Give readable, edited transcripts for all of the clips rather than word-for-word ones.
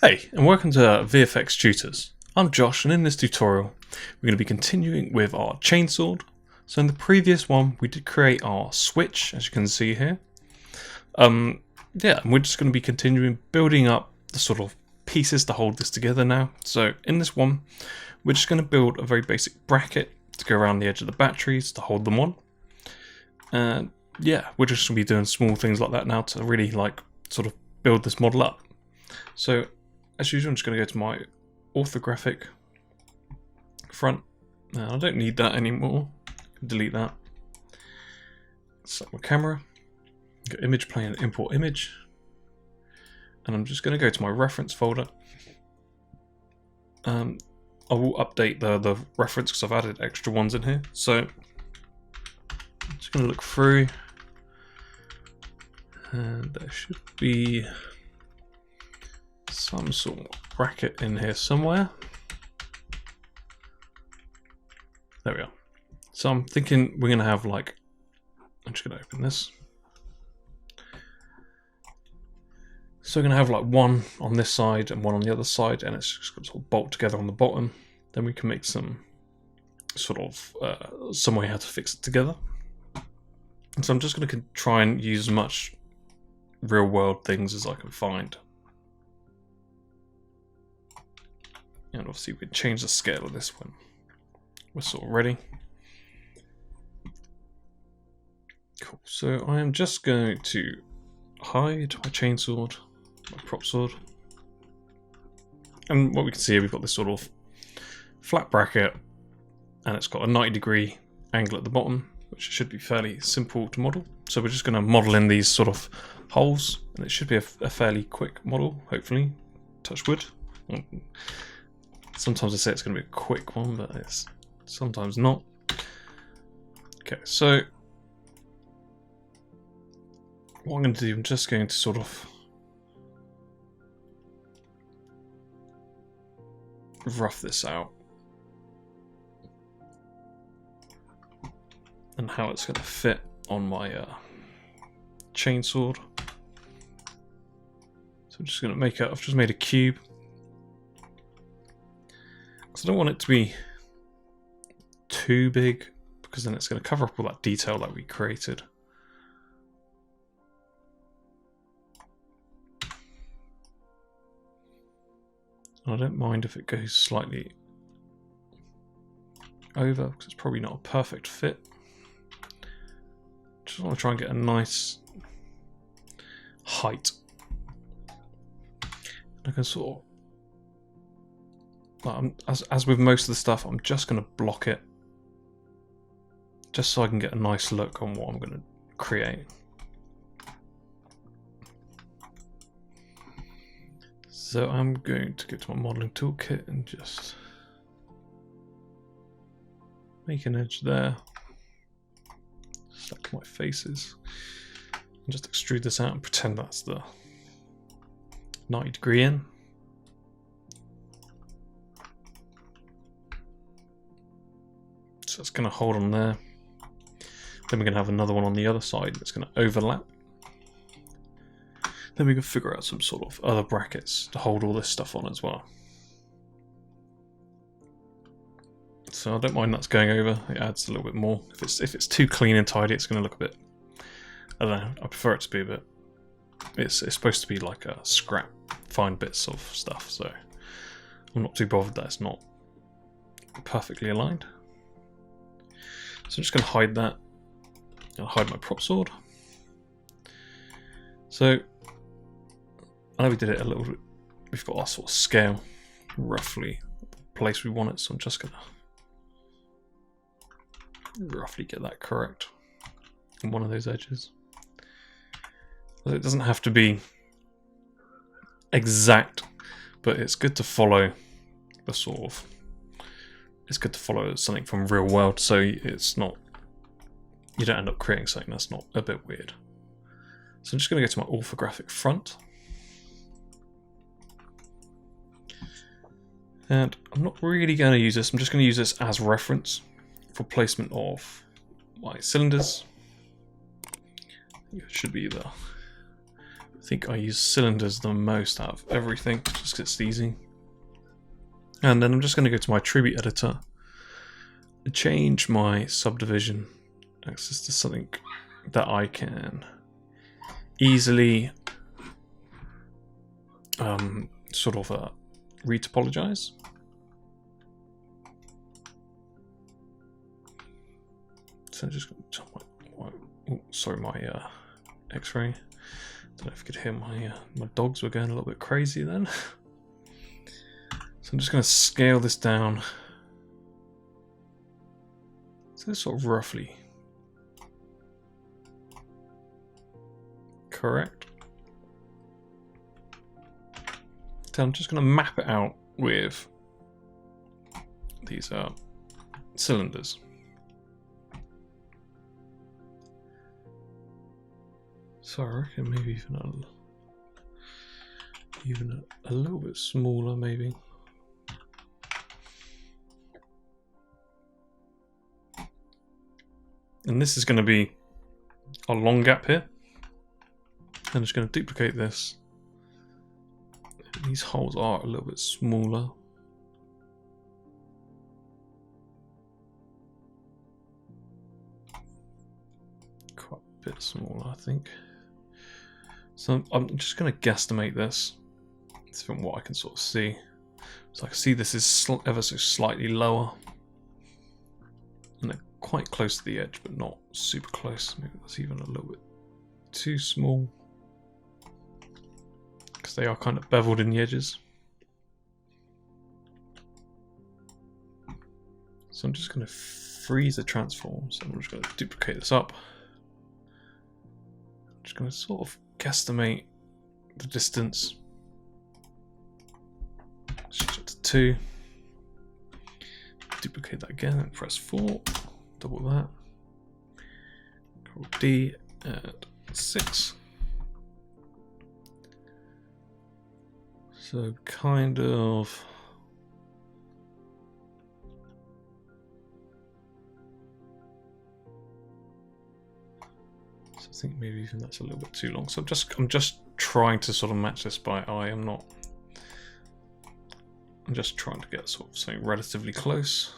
Hey, and welcome to VFX Tutors. I'm Josh, and in this tutorial we're going to be continuing with our chainsword. So in the previous one we did create our switch, as you can see here. And we're just going to be continuing building up the sort of pieces to hold this together now. So in this one we're just going to build a very basic bracket to go around the edge of the batteries to hold them on. And we're just going to be doing small things like that now to really sort of build this model up. So as usual, I'm just going to go to my orthographic front. Now I don't need that anymore. Delete that. Select my camera. Go image plane, import image. And I'm just going to go to my reference folder. I will update the reference because I've added extra ones in here. So I'm just going to look through. And there should be some sort of bracket in here somewhere. There we are. So I'm thinking we're going to have I'm just going to open this. So we're going to have one on this side and one on the other side, and it's just going to sort of bolt together on the bottom. Then we can make some sort of some way how to fix it together. And so I'm just going to try and use as much real world things as I can find. And obviously we change the scale of this one. We're sort of ready. Cool. So I am just going to hide my chainsword, my prop sword. And what we can see here, we've got this sort of flat bracket, and it's got a 90-degree angle at the bottom, which should be fairly simple to model. So we're just going to model in these sort of holes, and it should be a fairly quick model, hopefully. Touch wood. Sometimes I say it's going to be a quick one, but it's sometimes not. Okay, so what I'm going to do, I'm just going to sort of rough this out and how it's going to fit on my chainsword. So I'm just going to I've just made a cube. So I don't want it to be too big, because then it's going to cover up all that detail that we created. I don't mind if it goes slightly over, because it's probably not a perfect fit. Just want to try and get a nice height. I can sort of, as with most of the stuff, I'm just going to block it, just so I can get a nice look on what I'm going to create. So I'm going to go to my modeling toolkit and just make an edge there, select my faces, and just extrude this out and pretend that's the 90-degree in. So it's going to hold on there. Then we're going to have another one on the other side that's going to overlap. Then we can figure out some sort of other brackets to hold all this stuff on as well. So I don't mind that's going over. It adds a little bit more. If it's too clean and tidy, it's going to look a bit, I don't know, I prefer it to be a bit, it's supposed to be like a scrap, fine bits of stuff, so I'm not too bothered that it's not perfectly aligned. So I'm just going to hide that. I'll hide my prop sword. So I know we did it a little bit. We've got our sort of scale roughly the place we want it, so I'm just going to roughly get that correct on one of those edges. It doesn't have to be exact, but it's good to follow the sort of, it's good to follow something from real world, so it's not, you don't end up creating something that's not a bit weird. So I'm just going to go to my orthographic front. And I'm not really going to use this, I'm just going to use this as reference for placement of my cylinders. It should be the I think I use cylinders the most out of everything, just 'cause it's easy. And then I'm just going to go to my tribute editor and change my subdivision axis to something that I can easily sort of retopologize. So I'm just going to turn my X-ray. Don't know if you could hear my dogs were going a little bit crazy then. So I'm just going to scale this down. So sort of roughly correct. So I'm just going to map it out with these cylinders. So I reckon maybe even a little bit smaller, maybe. And this is going to be a long gap here. I'm just going to duplicate this. These holes are a little bit smaller. Quite a bit smaller, I think. So I'm just going to guesstimate this from what I can sort of see. So I can see this is ever so slightly lower. And they're quite close to the edge, but not super close. Maybe that's even a little bit too small. Because they are kind of beveled in the edges. So I'm just going to freeze the transform. So I'm just going to duplicate this up. I'm just going to sort of guesstimate the distance. Switch it to 2. Duplicate that again and press 4. Double that. Control D at 6. So kind of I think maybe even that's a little bit too long. So I'm just trying to sort of match this by eye. I'm just trying to get sort of something relatively close.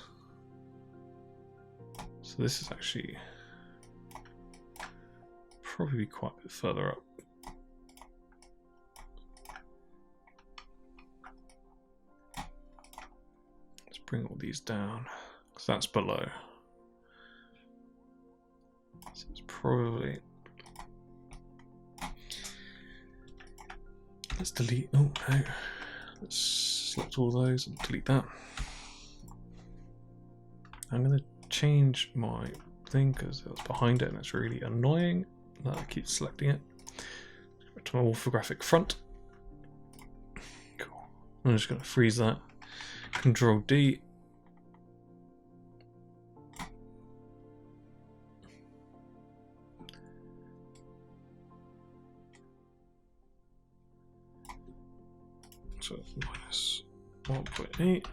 So this is actually probably quite a bit further up. Let's bring all these down because that's below. So it's probably. Let's delete. Oh no. Let's select all those and delete that. I'm going to change my thing because it was behind it and it's really annoying that I keep selecting it. Go to my orthographic front. Cool. I'm just going to freeze that. Control D. So minus 1.8.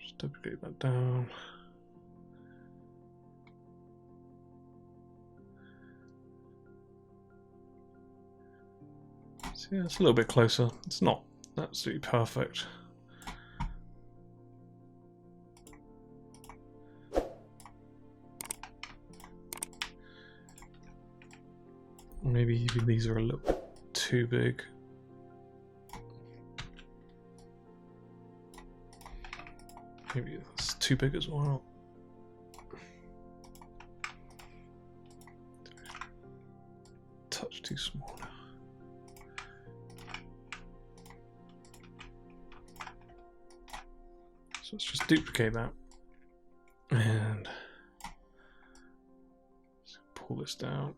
Just duplicate that down. So yeah, it's a little bit closer. It's not absolutely perfect. Maybe even these are a little bit too big. Maybe that's too big as well. Touch too small now. So let's just duplicate that and pull this down.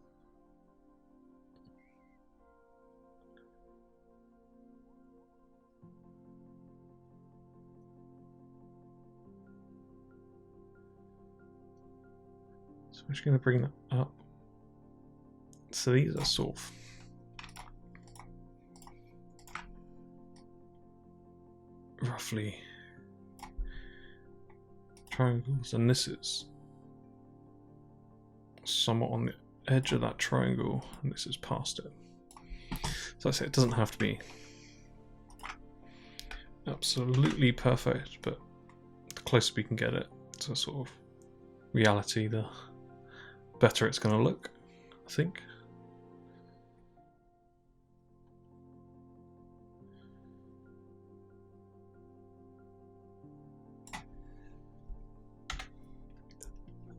So I'm just going to bring that up. So these are sort of roughly triangles, and this is somewhat on the edge of that triangle, and this is past it. So I say it doesn't have to be absolutely perfect, but the closer we can get it to sort of reality, the better it's going to look, I think.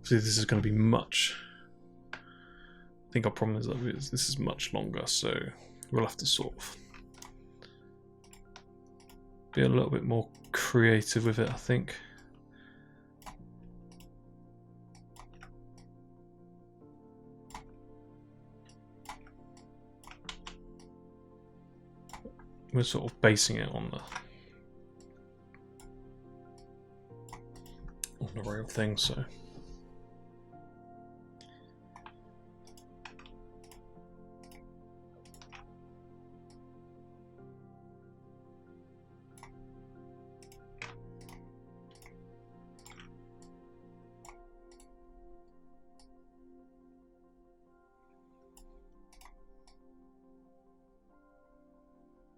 So this is going to be much. I think our problem is that this is much longer, so we'll have to sort of be a little bit more creative with it, I think. We're sort of basing it on the real thing, so.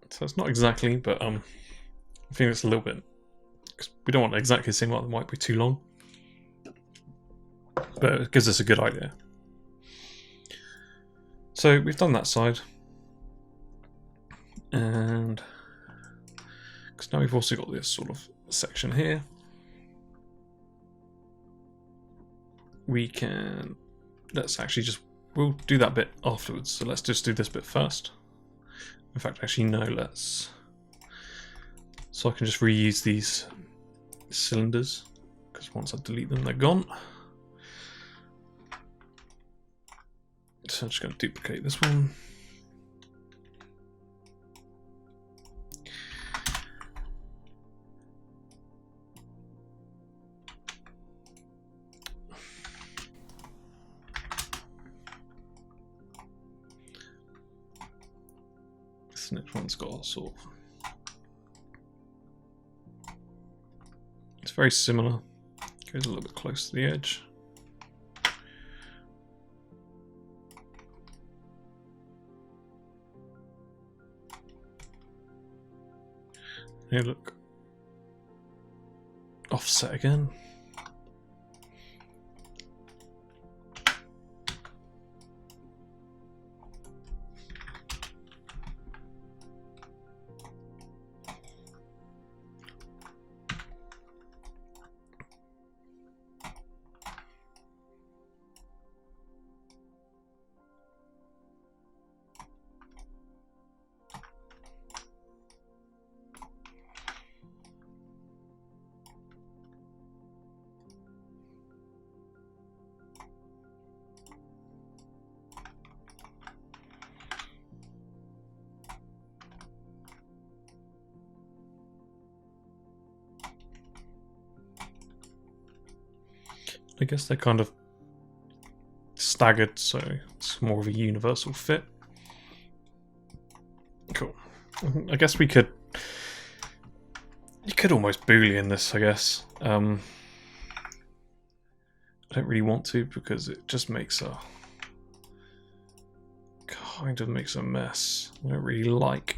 So it's not exactly, but I think it's a little bit, because we don't want exactly the same one, it might be too long. But it gives us a good idea. So we've done that side. And because now we've also got this sort of section here. We can, let's actually just, we'll do that bit afterwards. So let's just do this bit first. In fact, actually no, let's, so I can just reuse these cylinders, because once I delete them, they're gone. So I'm just going to duplicate this one. This next one's got a sort of, it's very similar, goes a little bit close to the edge. Here, look, offset again. I guess they're kind of staggered, so it's more of a universal fit. Cool. I guess we could, you could almost Boolean this, I guess. I don't really want to, because it just makes a, kind of makes a mess. I don't really like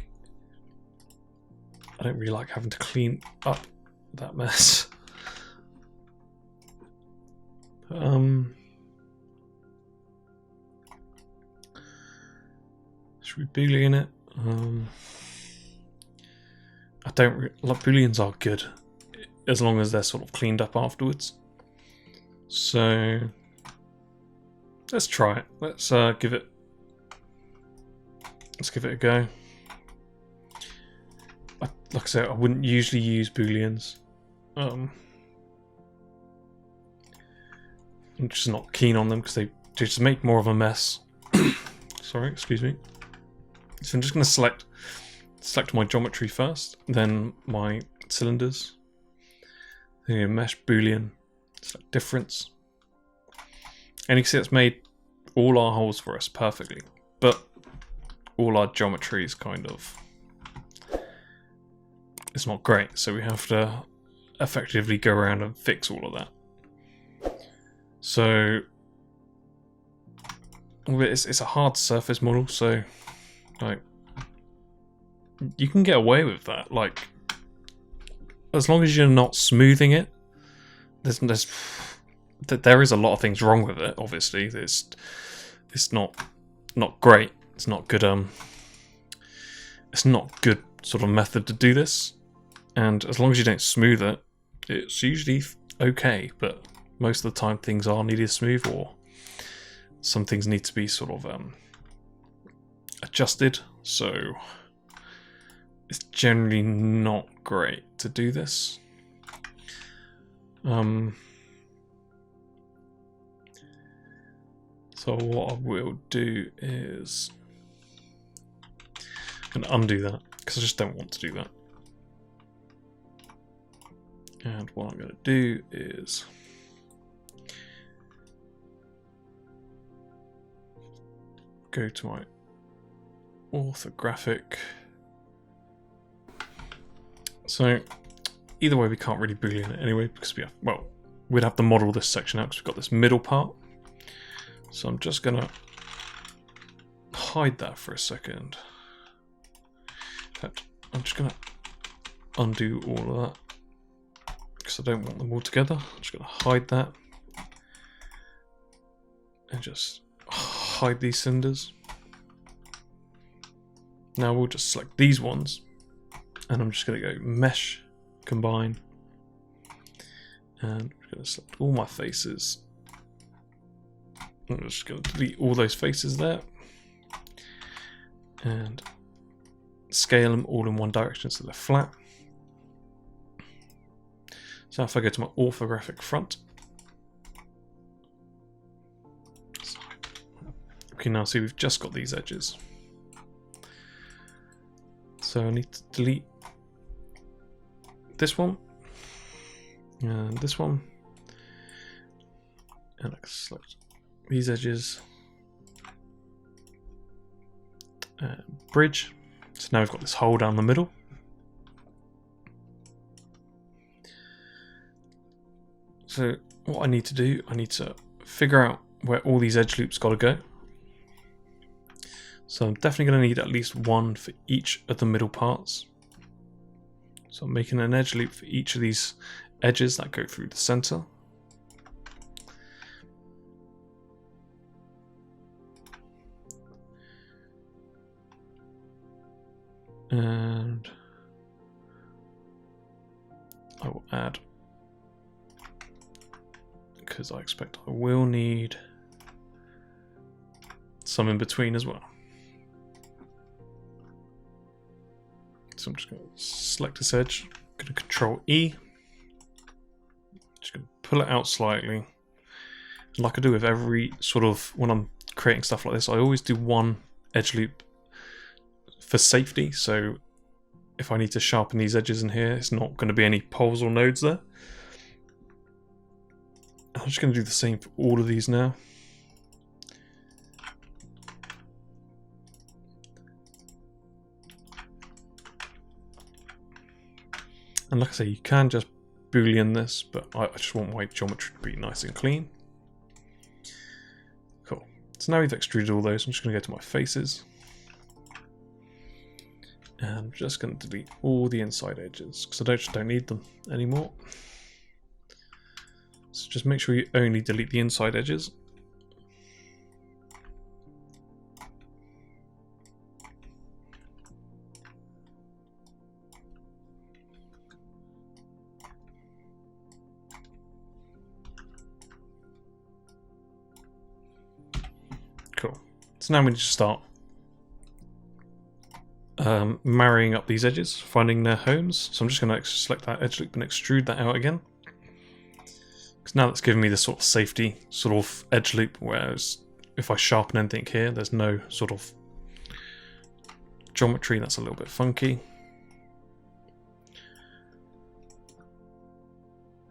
having to clean up that mess. Should we Boolean it? I don't like Booleans are good as long as they're sort of cleaned up afterwards. So let's try it. Let's give it a go. Like I said, I wouldn't usually use Booleans. I'm just not keen on them because they just make more of a mess. Sorry, excuse me. So I'm just going to select my geometry first, then my cylinders. Then mesh Boolean, select difference. And you can see it's made all our holes for us perfectly, but all our geometry is kind of, it's not great, so we have to effectively go around and fix all of that. So it's a hard surface model, so like you can get away with that. Like as long as you're not smoothing it. There is a lot of things wrong with it. Obviously, it's not great. It's not good. It's not good sort of method to do this. And as long as you don't smooth it, it's usually okay. But most of the time, things are needed smooth, or some things need to be sort of adjusted. So it's generally not great to do this. So what I will do is I'm going to undo that because I just don't want to do that. And what I'm going to do is go to my orthographic. So either way, we can't really boolean it anyway because we'd have to model this section out because we've got this middle part. So I'm just gonna hide that for a second. In fact, I'm just gonna undo all of that because I don't want them all together. I'm just gonna hide that and just hide these cylinders. Now we'll just select these ones, and I'm just gonna go mesh, combine, and I'm gonna select all my faces. I'm just going to delete all those faces there and scale them all in one direction so they're flat. So if I go to my orthographic front, okay, now see we've just got these edges. So I need to delete this one and this one, and I can select these edges, bridge. So now we've got this hole down the middle. So what I need to do, I need to figure out where all these edge loops got to go. So I'm definitely going to need at least one for each of the middle parts. So I'm making an edge loop for each of these edges that go through the center. And I will add, because I expect I will need some in between as well. So I'm just going to select this edge, I'm going to Control E, just going to pull it out slightly. And like I do with every sort of, when I'm creating stuff like this, I always do one edge loop for safety, so if I need to sharpen these edges in here, it's not going to be any poles or nodes there. I'm just going to do the same for all of these now. And like I say, you can just boolean this, but I just want my geometry to be nice and clean. Cool. So now we've extruded all those, I'm just going to go to my faces. And I'm just going to delete all the inside edges because I just don't need them anymore. So just make sure you only delete the inside edges. Cool. So now we need to start marrying up these edges, finding their homes. So I'm just going to select that edge loop and extrude that out again. Because now that's giving me this sort of safety sort of edge loop, whereas if I sharpen anything here, there's no sort of geometry. That's a little bit funky.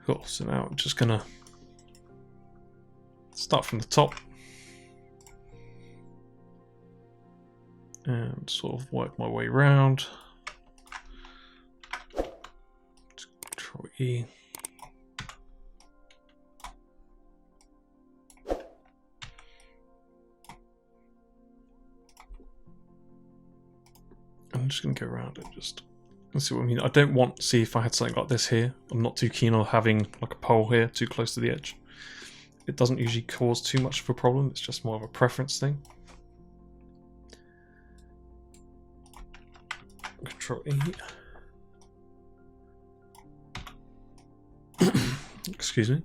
Cool, so now I'm just going to start from the top and sort of work my way around. Control E. I'm just going to go around it, just let's see what I mean. I don't want, see if I had something like this here, I'm not too keen on having like a pole here too close to the edge. It doesn't usually cause too much of a problem, it's just more of a preference thing. Control E. Excuse me.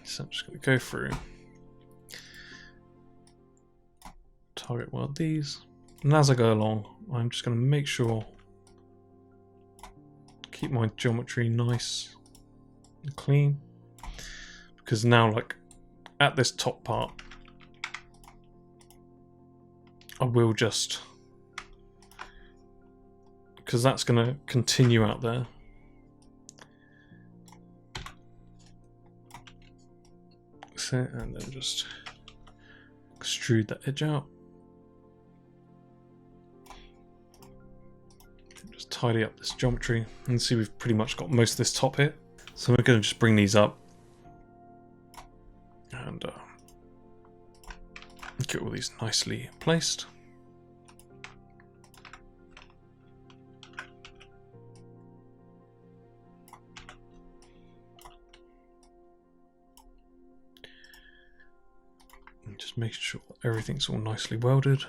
So I'm just going to go through, target weld these, and as I go along, I'm just going to make sure, keep my geometry nice and clean, because now, like at this top part, I will just, because that's going to continue out there. That's it, and then just extrude that edge out. Just tidy up this geometry, and see we've pretty much got most of this top here. So we're going to just bring these up and get all these nicely placed. And just making sure everything's all nicely welded.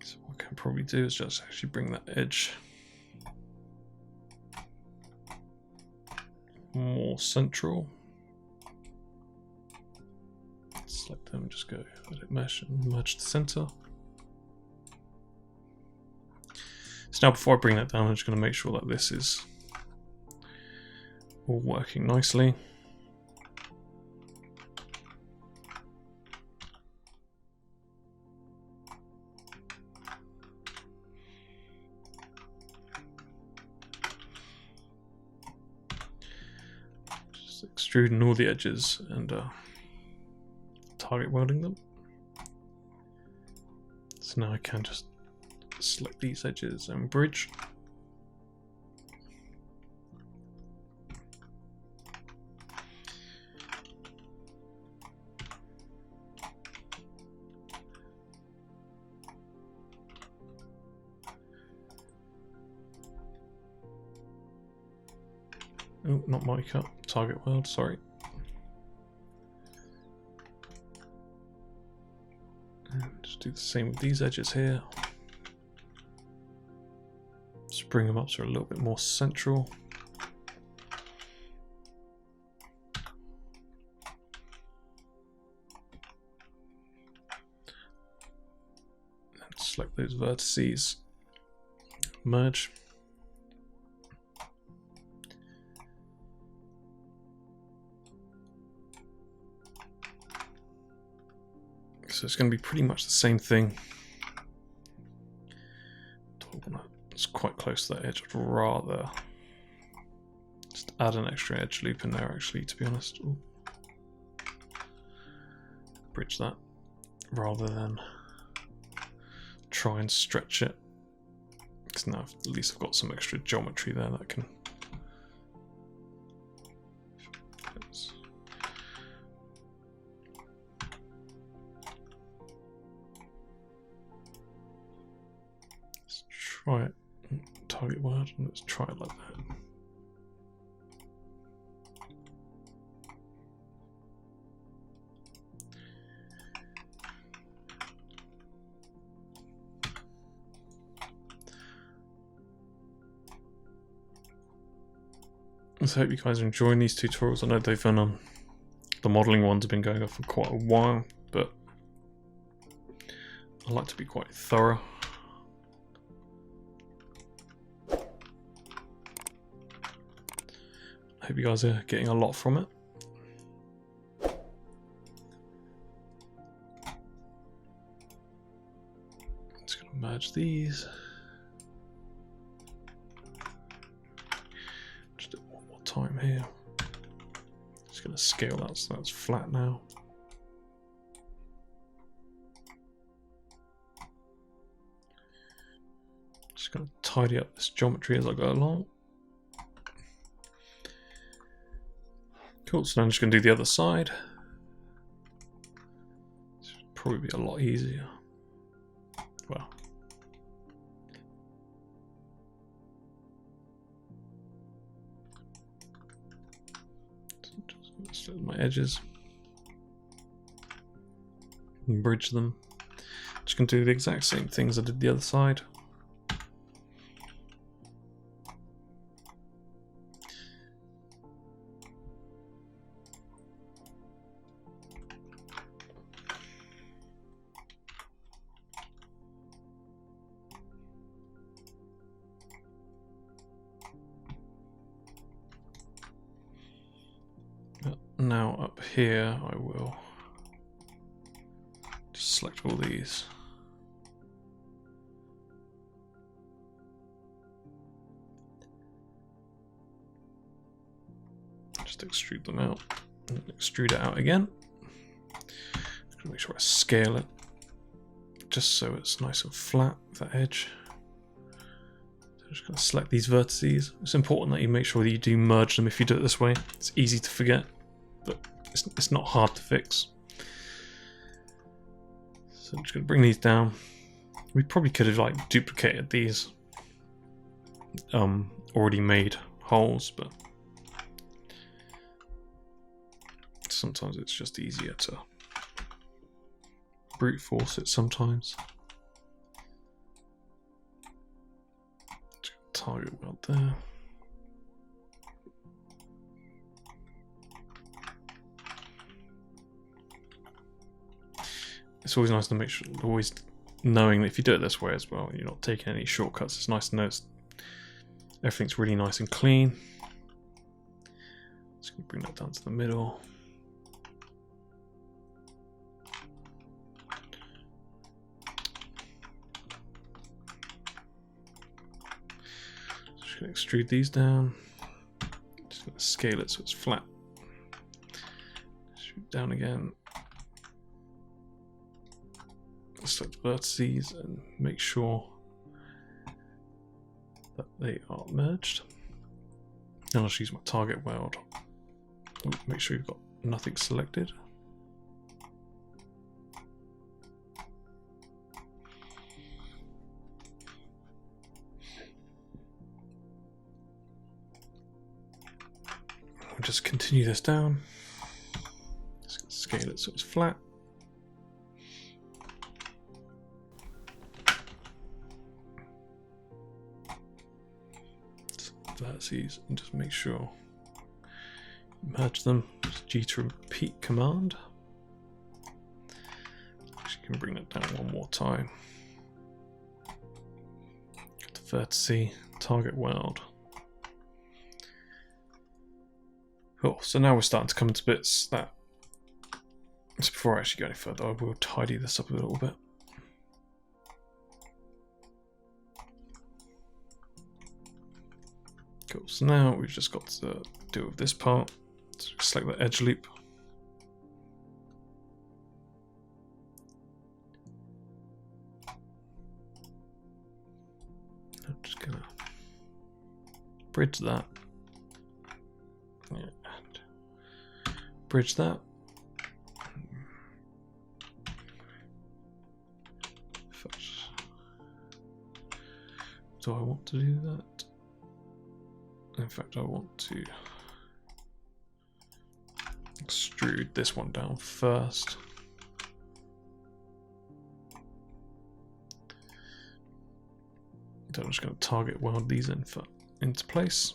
So what I can probably do is just actually bring that edge more central. Select them, just go let it mesh and merge the center. So now before I bring that down, I'm just going to make sure that this is all working nicely. Just extruding all the edges and target welding them. So now I can just select these edges and bridge. Oh, not my cut, target weld, sorry. Just do the same with these edges here. Just bring them up so they're a little bit more central. And select those vertices, merge. So it's going to be pretty much the same thing. It's quite close to that edge. I'd rather just add an extra edge loop in there, actually, to be honest. Ooh. Bridge that rather than try and stretch it. Because now at least I've got some extra geometry there that can. Try it, target weld, and let's try it like that. So I hope you guys are enjoying these tutorials. I know they've been on, the modelling ones have been going on for quite a while, but I like to be quite thorough. I hope you guys are getting a lot from it. I'm just going to merge these. Just do it one more time here. Just going to scale that so that's flat now. Just going to tidy up this geometry as I go along. Cool, so now I'm just going to do the other side. This should probably be a lot easier. Well. Just set my edges. And bridge them. Just going to do the exact same things I did the other side. Now up here I will just select all these. Just extrude them out and extrude it out again. Just make sure I scale it just so it's nice and flat, that edge. So I'm just going to select these vertices. It's important that you make sure that you do merge them if you do it this way. It's easy to forget, but it's not hard to fix. So I'm just going to bring these down. We probably could have like duplicated these already made holes, but sometimes it's just easier to brute force it sometimes. Target weld there. It's always nice to make sure, always knowing that if you do it this way as well, you're not taking any shortcuts. It's nice to know everything's really nice and clean. Just gonna bring that down to the middle. Just gonna extrude these down. Just gonna scale it so it's flat. Shoot down again. Select vertices and make sure that they are merged. Now I'll just use my target weld. Make sure you've got nothing selected. I'll just continue this down. Just scale it so it's flat. Vertices and just make sure you merge them. Just G to repeat command. Actually, you can bring that down one more time. Get the vertice, target weld. Cool. So now we're starting to come into bits that. Just before I actually go any further, I will tidy this up a little bit. Cool, so now we've just got to deal with this part. So select the edge loop. I'm just gonna bridge that. Yeah, and bridge that. Do I want to do that? In fact, I want to extrude this one down first. So I'm just going to target weld these into place.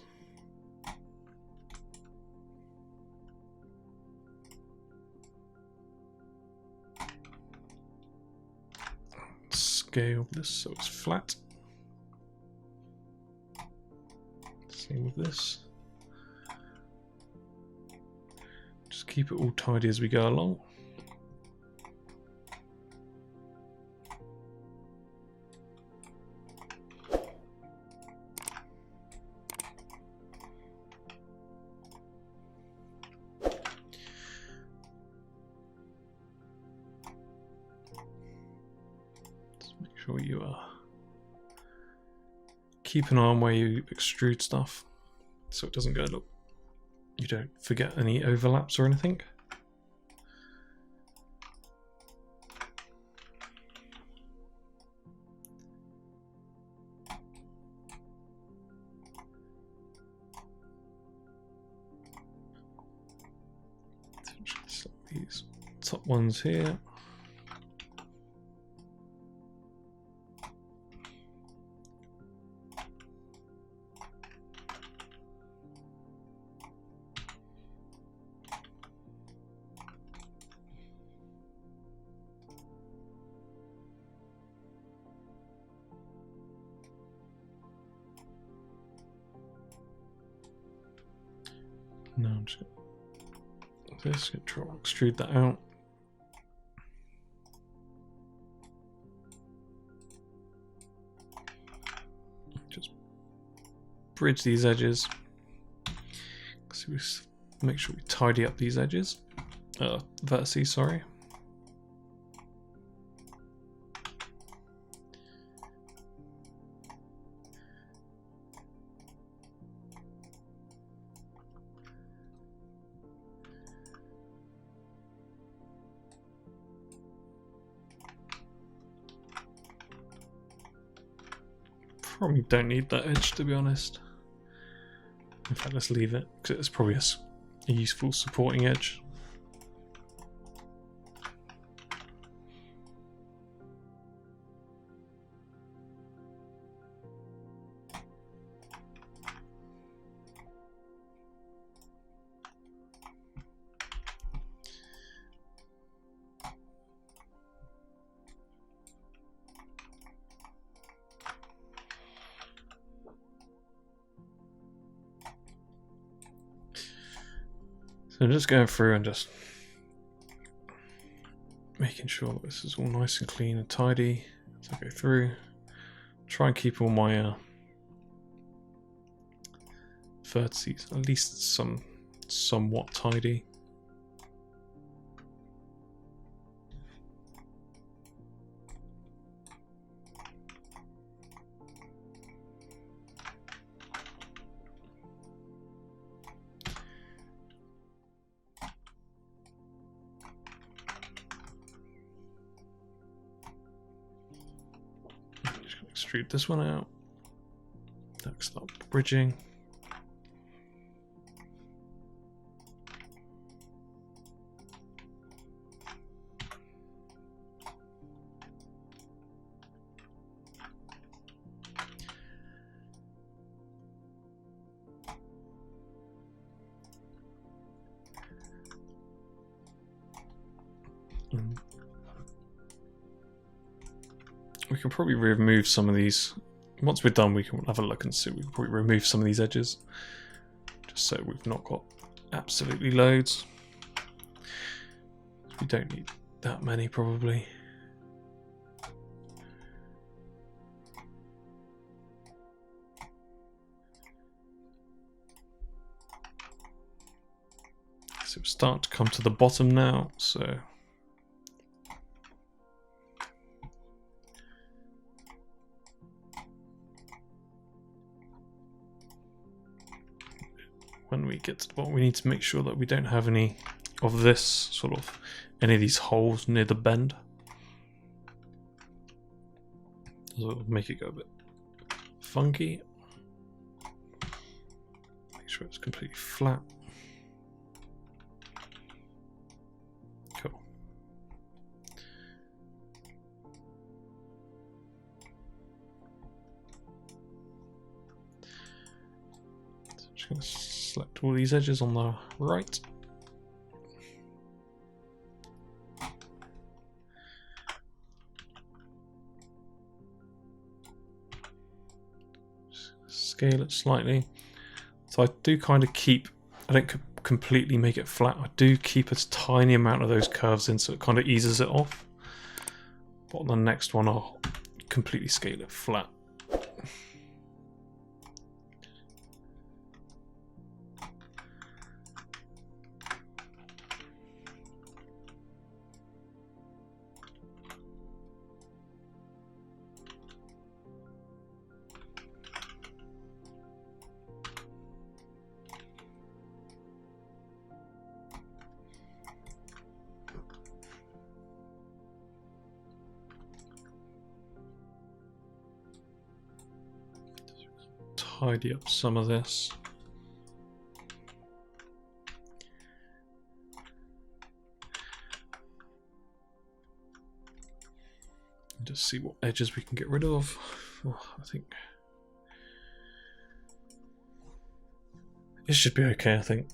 Scale this so it's flat. Same with this. Just keep it all tidy as we go along. Just make sure you are keep an eye on where you extrude stuff so it doesn't go, look, you don't forget any overlaps or anything. Select these top ones here. No, I'm just going to extrude that out. Just bridge these edges. So we make sure we tidy up these edges. Vertices, sorry. Probably don't need that edge, to be honest. In fact, let's leave it, because it's probably a useful supporting edge. So I'm just going through and just making sure that this is all nice and clean and tidy as I go through. Try and keep all my vertices at least somewhat tidy. Extrude this one out. Next up, bridging. We can probably remove some of these. Once we're done, we can have a look and see. We can probably remove some of these edges, just so we've not got absolutely loads. We don't need that many, probably. So we're starting to come to the bottom now, so when we get to the bottom, we need to make sure that we don't have any of this sort of any of these holes near the bend. So it'll make it go a bit funky. Make sure it's completely flat. Cool. So I'm just going to select all these edges on the right. Scale it slightly. So I do kind of keep, I don't completely make it flat. I do keep a tiny amount of those curves in so it kind of eases it off. But on the next one I'll completely scale it flat. tidy up some of this. Just see what edges we can get rid of. Oh, I think this should be okay, I think.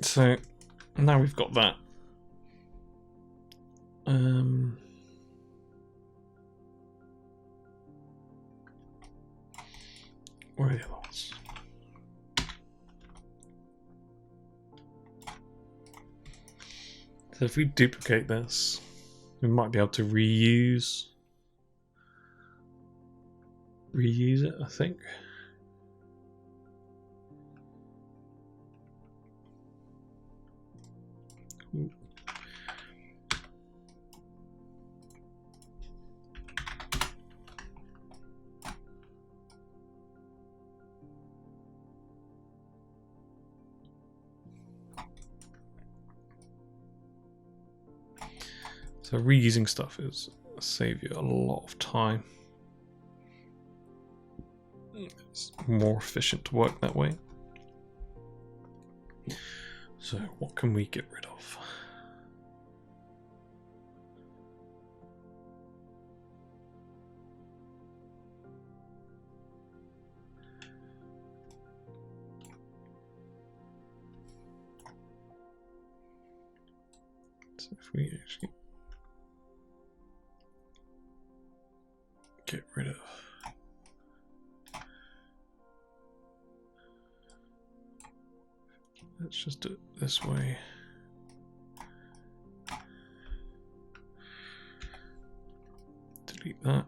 So now we've got that. Where are the other ones? So if we duplicate this, we might be able to reuse it, I think. Ooh. So reusing stuff is save you a lot of time. It's more efficient to work that way. So what can we get rid of? So if we actually get rid of let's just do it this way. Delete that.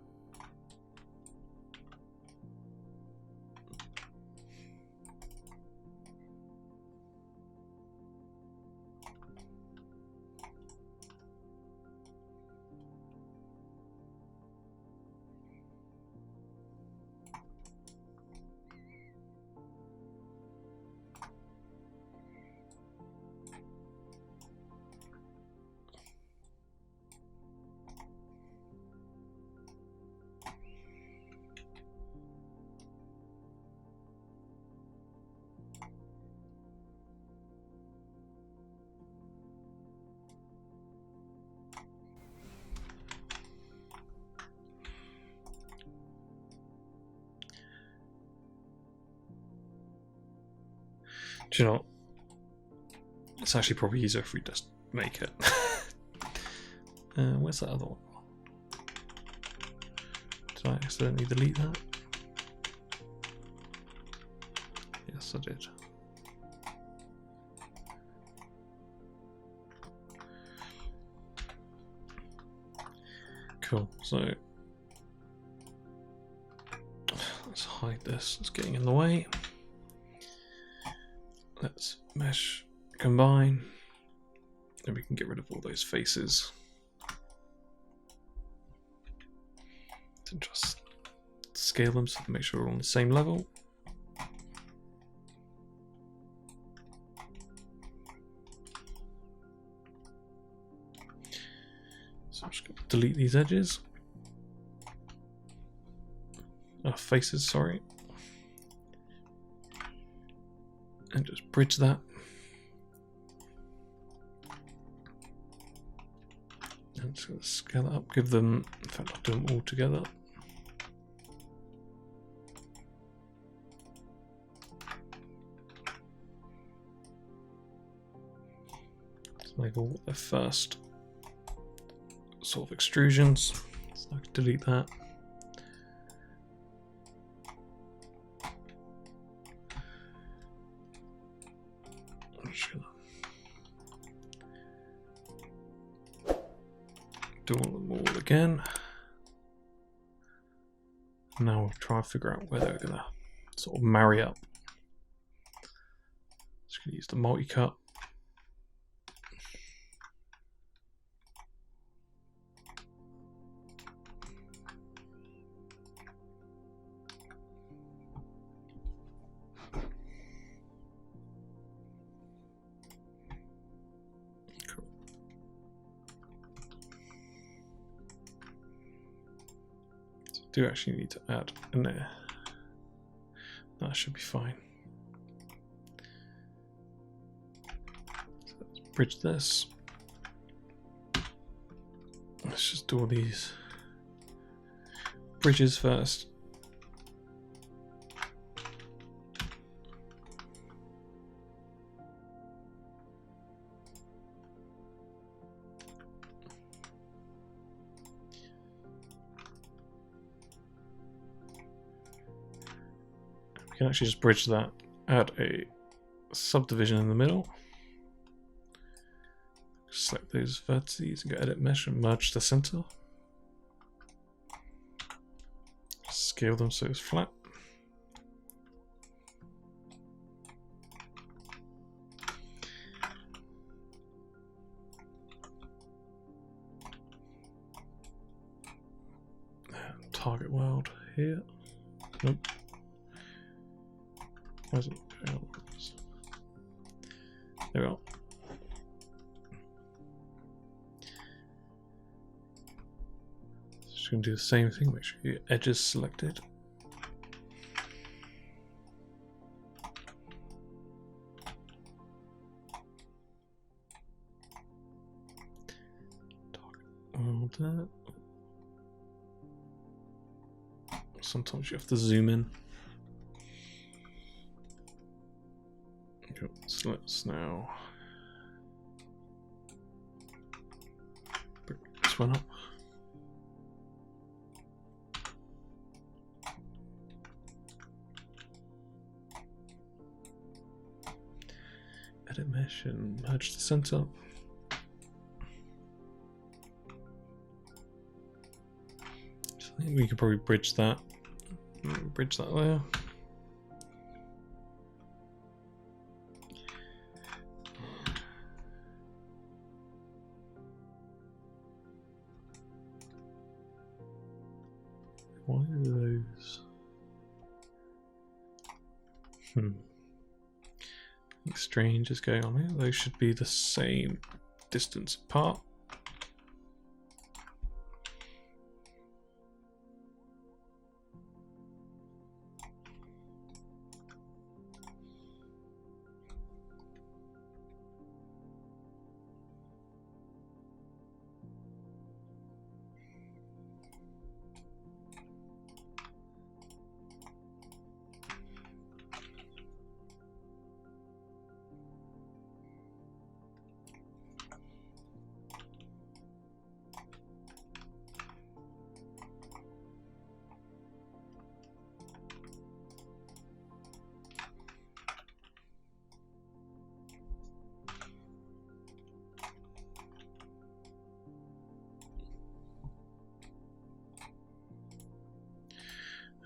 Do you know, it's actually probably easier if we just make it. Where's that other one? Did I accidentally delete that? Yes, I did. Cool, so let's hide this, it's getting in the way. Let's mesh combine, and we can get rid of all those faces. And just scale them so to make sure we're on the same level. So I'm just going to delete these edges. Faces, sorry. And just bridge that. And just going to scale it up, give them, in fact I'll do them all together. So they've all got their first sort of extrusions. So I can delete that. Do them all again. Now we'll try and figure out where they're going to sort of marry up. Just going to use the multi-cut. do actually need to add in there. That should be fine. So let's bridge this. Let's just do all these bridges first. We can actually just bridge that, add a subdivision in the middle. Select those vertices and go edit mesh and merge the center. Scale them so it's flat. And target world here. Nope. Why is it going on? There we go. Just going to do the same thing, make sure your edge is selected. All that. Sometimes you have to zoom in. Okay, so let's now bring this one up. Edit mesh and merge the center. So I think we could probably bridge that. Bridge that there. Why are those? Strange is going on here. Those should be the same distance apart.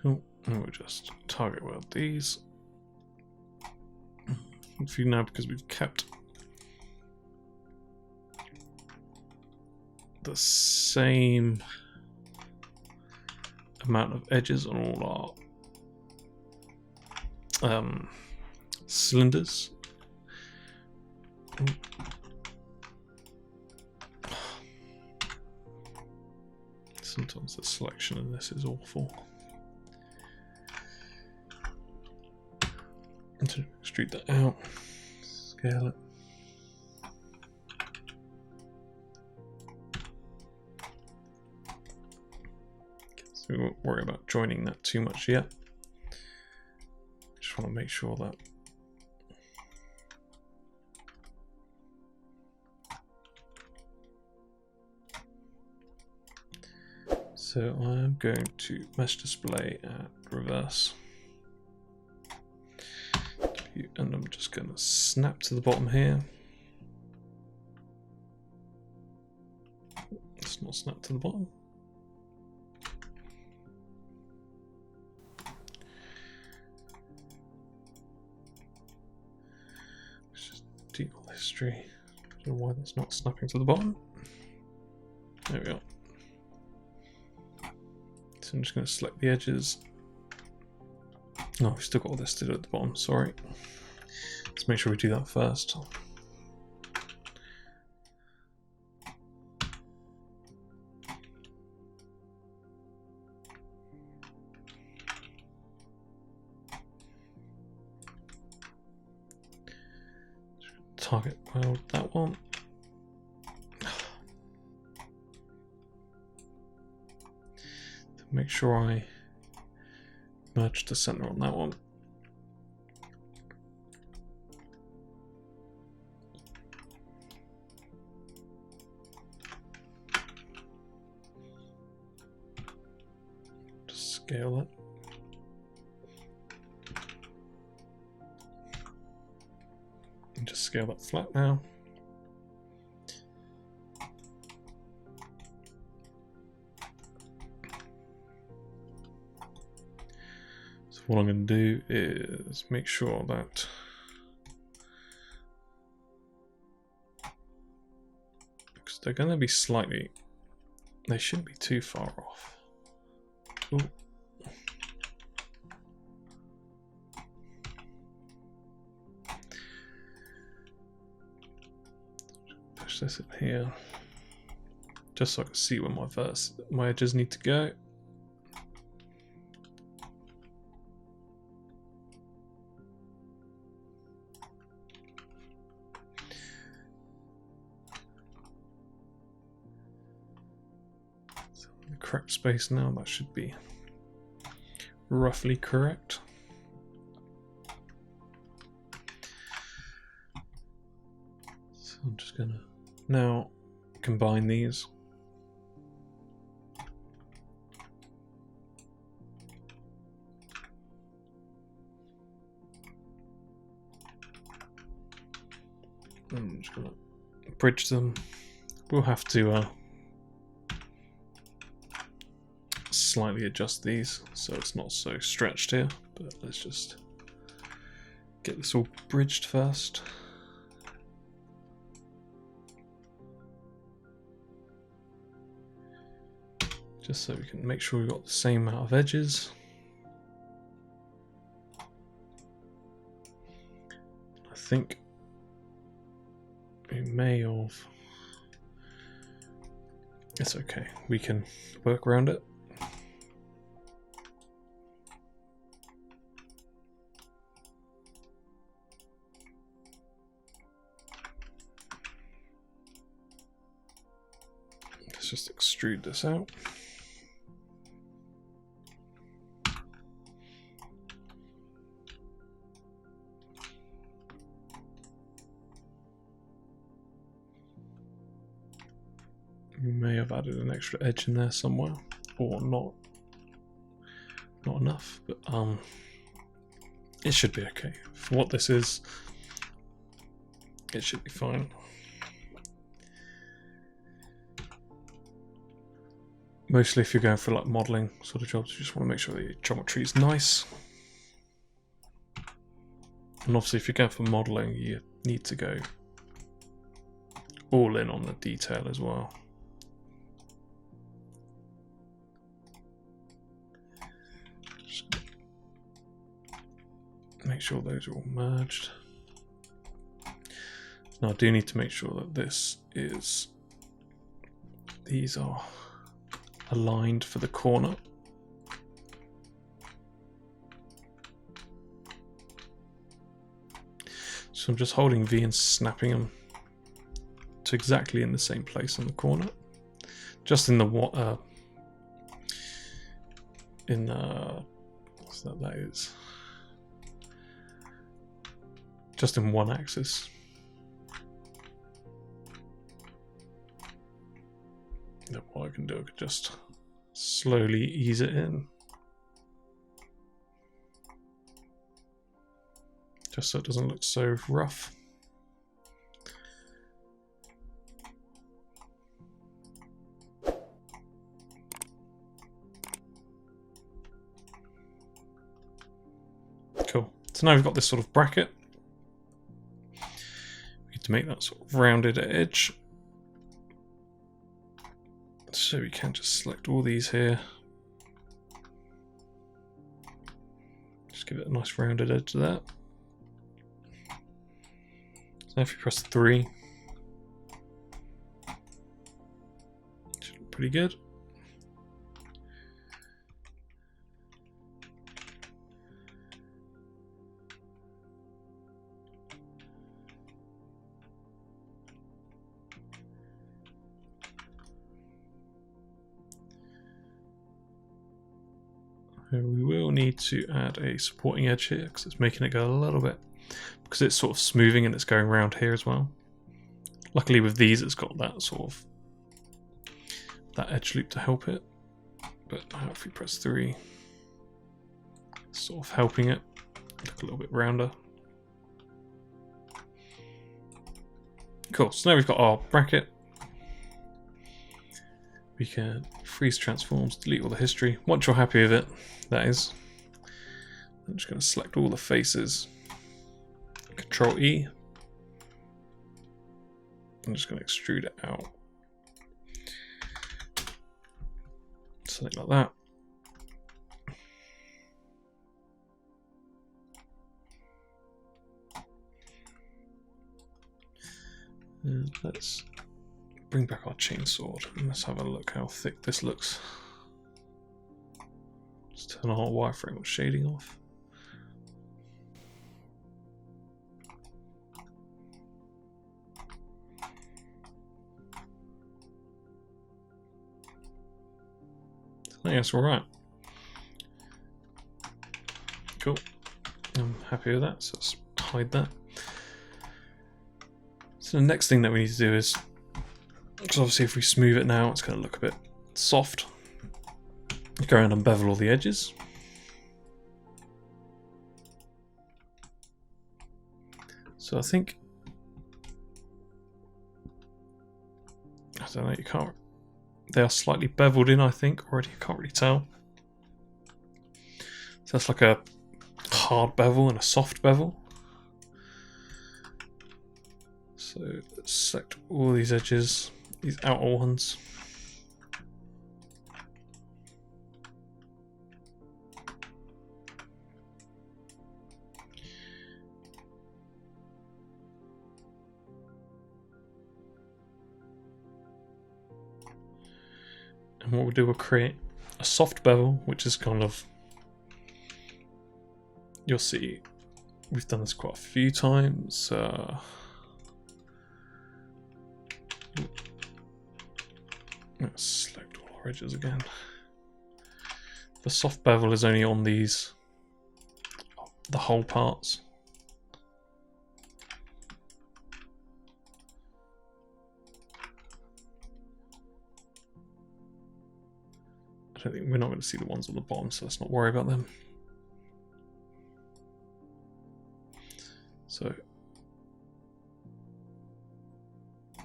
Oh, and we'll just target weld these. A few now because we've kept the same amount of edges on all our cylinders. Sometimes the selection of this is awful. To extrude that out, scale it. So we won't worry about joining that too much yet. Just want to make sure that so I'm going to mesh display at reverse. And I'm just going to snap to the bottom here. Let's not snap to the bottom. Let's just deal history. I don't know why that's not snapping to the bottom. There we go. So I'm just going to select the edges. No, we've still got all this to do at the bottom, sorry. Let's make sure we do that first. target weld that one. To make sure I merge the center on that one. Just scale it. And just scale that flat now. So what I'm going to do is make sure that because they're going to be slightly, they shouldn't be too far off. Ooh. Push this in here, just so I can see where my edges need to go. So the correct space now, that should be roughly correct. So I'm just gonna now combine these. I'm just gonna bridge them. We'll have to slightly adjust these so it's not so stretched here, but let's just get this all bridged first. Just so we can make sure we've got the same amount of edges. I think we may have... It's okay, we can work around it. Let's just extrude this out. We may have added an extra edge in there somewhere, or not enough, but it should be okay. For what this is, it should be fine. Mostly if you're going for like modeling sort of jobs, you just want to make sure the geometry is nice. And obviously if you're going for modeling, you need to go all in on the detail as well. Just make sure those are all merged. Now I do need to make sure that these are aligned for the corner. So I'm just holding V and snapping them to exactly in the same place on the corner. Just in the what's that is. Just in one axis. Then what I can do, I could just slowly ease it in. Just so it doesn't look so rough. Cool. So now we've got this sort of bracket. We need to make that sort of rounded edge. So we can just select all these here. Just give it a nice rounded edge to that. So if you press 3, should look pretty good. We will need to add a supporting edge here because it's making it go a little bit, because it's sort of smoothing and it's going around here as well. Luckily with these it's got that sort of that edge loop to help it, but now if we press 3, it's sort of helping it look a little bit rounder. Cool, so now we've got our bracket. We can freeze transforms, delete all the history. Once you're happy with it, that is. I'm just going to select all the faces. Control E. I'm just going to extrude it out. Something like that. And let's bring back our chainsword and let's have a look how thick this looks. Just turn our wireframe shading off. I think that's alright. Cool. I'm happy with that, so let's hide that. So the next thing that we need to do is, because obviously if we smooth it now, it's going to look a bit soft. Go around and bevel all the edges. So I think, I don't know, you can't, they are slightly beveled in, I think, already, I can't really tell. So that's like a hard bevel and a soft bevel. So let's select all these edges, these outer ones. And what we'll do, we'll create a soft bevel, which is kind of, you'll see, we've done this quite a few times. Let's select all our edges again. The soft bevel is only on these, the whole parts. I don't think, we're not going to see the ones on the bottom, so let's not worry about them. So,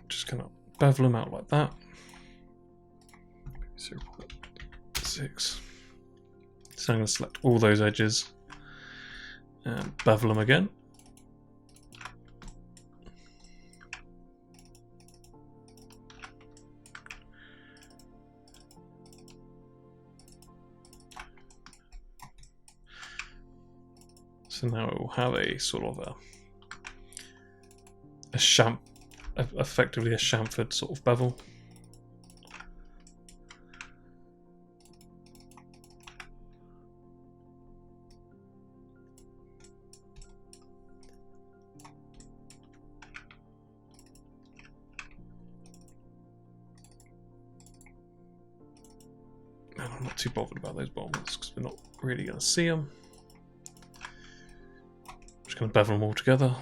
just going to bevel them out like that. 0.6. So I'm going to select all those edges and bevel them again. So now it will have a sort of effectively a chamfered sort of bevel. And I'm not too bothered about those bottom ones because we're not really going to see them. Just going to bevel them all together.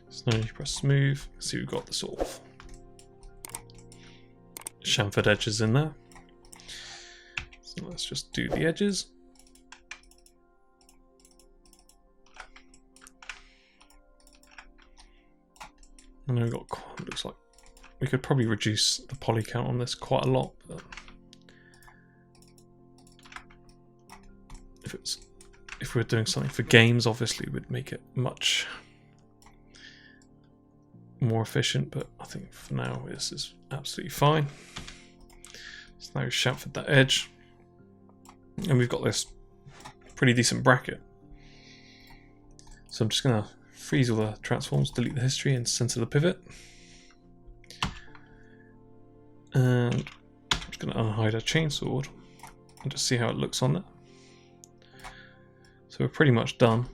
So now you press smooth, see we've got the sort of chamfered edges in there. So let's just do the edges. And then we've got, looks like we could probably reduce the poly count on this quite a lot, but if we were doing something for games, obviously we'd make it much more efficient, but I think for now this is absolutely fine. So now we've chamfered that edge, and we've got this pretty decent bracket. So I'm just going to freeze all the transforms, delete the history, and center the pivot. And I'm just going to unhide our chainsword and just see how it looks on there. So we're pretty much done.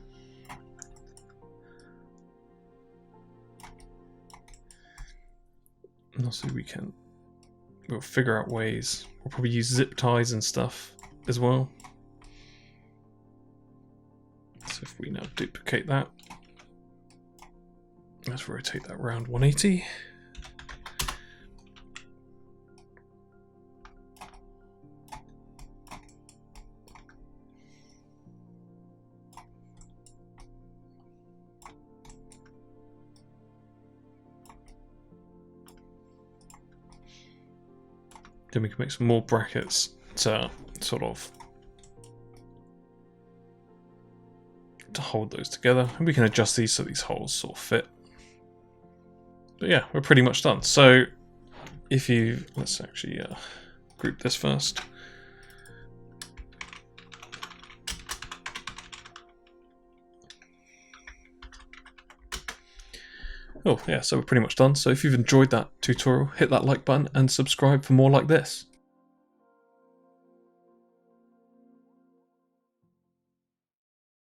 And also we'll figure out ways. We'll probably use zip ties and stuff as well. So if we now duplicate that, let's rotate that around 180. Then we can make some more brackets to sort of hold those together, and we can adjust these so these holes sort of fit. But yeah, we're pretty much done. So let's actually group this first. Oh yeah, so we're pretty much done. So if you've enjoyed that tutorial, hit that like button and subscribe for more like this.